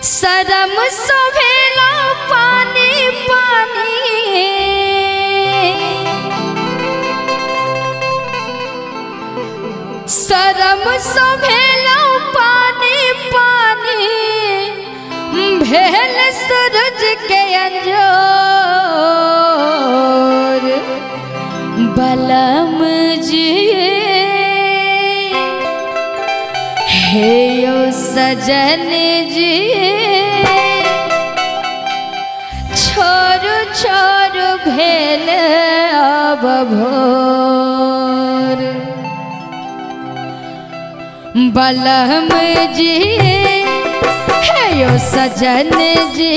शरम सोभेला पानी पानी, शरम सोभेला पानी पानी, भेल सूरज के अंजोर बलम जी हे यो सजन जी, छोरु छोरु भेल अब भोर बलम जी हे यो सजन जी,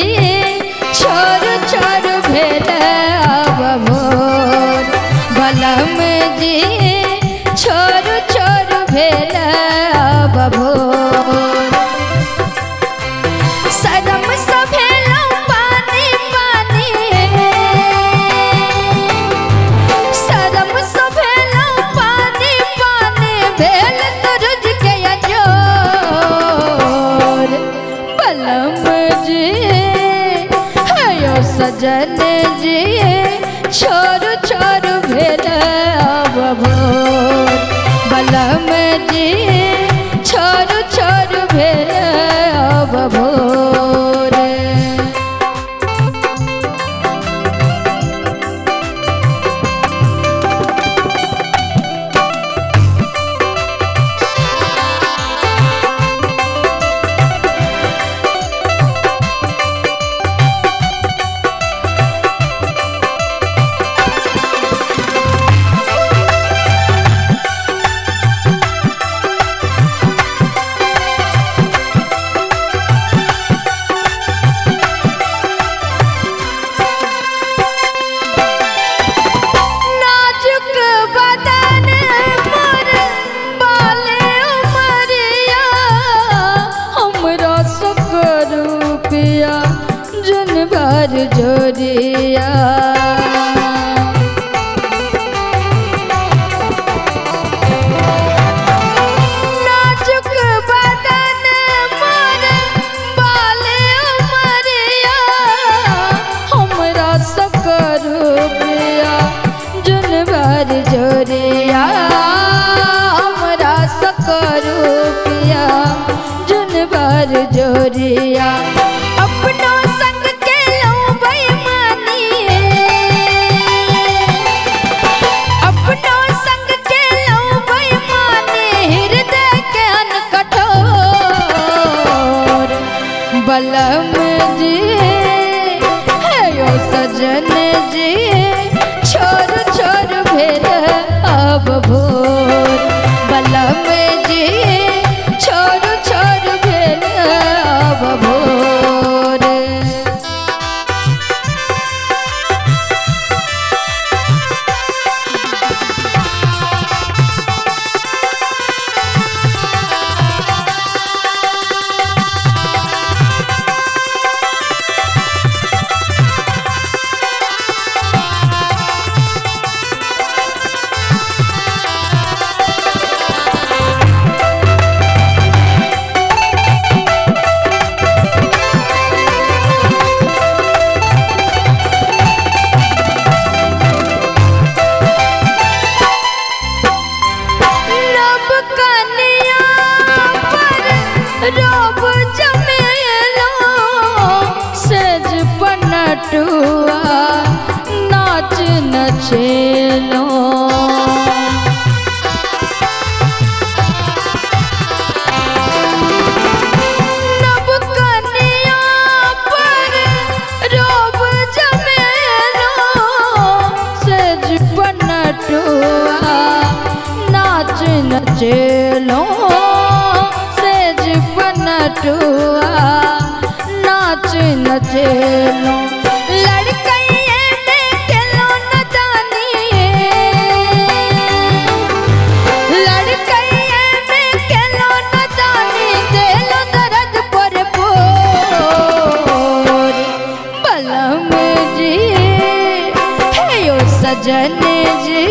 छोरु छोरु भेल अब भोर बलम जी, छोरु छोरु भेल अब भोर। शरम सोभेला पानी पानी, शरम सोभेला पानी पानी, भेल सूरज के अंजोर बलम जी हे यो सजन जी, छोरु छोरु भेल अब भोर बलम जी, छोरु छोरु भेल अब भोर। भर जोरिया नाजुक बदन मोर बाले उमरिया, हमरा सकर पिया जुन भर जोरिया, हमरा सकर पिया जुन भर जोरिया। अपना संग के लो बेईमानी, अपना संग के लो बेईमानी, हृदय के अनकठोर बलम जी हे यो सजन जी, छोरु छोरु भेल अब भोर बलम जी, छोरु छोरु भेल अब भोर। रोब जमेलो सेज पनटुआ नाच नचेलो, नब कनिया पर रोब जमेलो सेज पनटुआ नाच नचेलो, नटुआ नाच नचेलो। लड़कइए में केलो नदानी, लड़कइए में केलो नदानी, देलो दर्द पर पोर बलम जी हे यो सजन जी,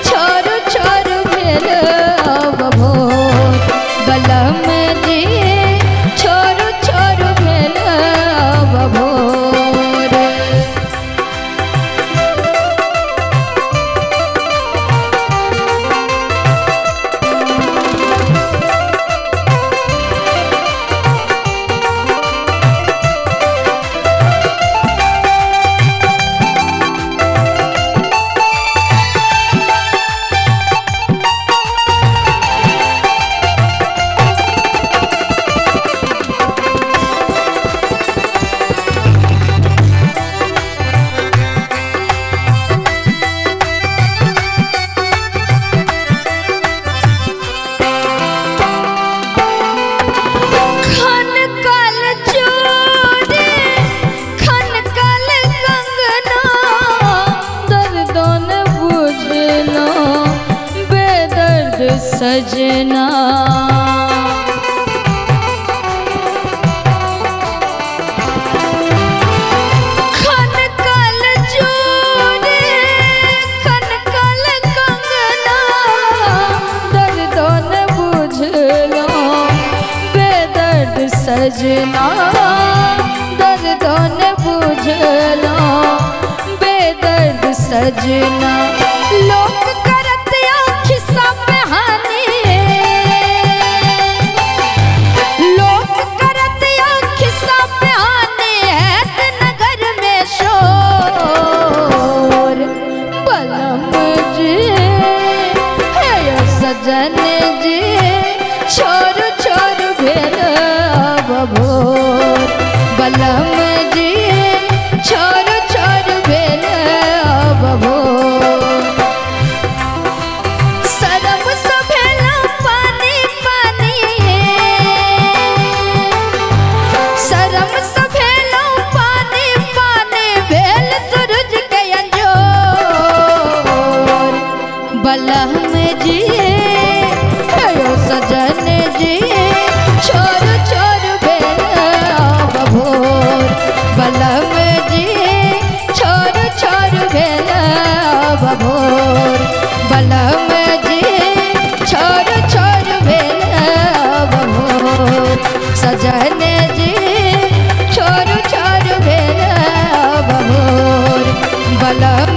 छोरु छोरु भेल अब भोर बलम जी, छोरु छोरु सजना दर्दों ने बुझलो बेदर्द सजना लोक करत खिस्सा पे हानि लोक करत खिस्सा पे हानि है नगर में शोर बलम जी है सजन जी छोर छोर भेल बभोर बलम जी छोर छोर भेल बभोर सरम से भेला पानी पानी सरम से भेला पानी पानी भेल सूरज के अंजोर बलम जी सजन जी छोर छोर भेल बभोर बलम जी छोर छोर भेल बभोर बलम जी छोर छोर भेल बभोर सजन जी छोर छोर भेल बभोर बलम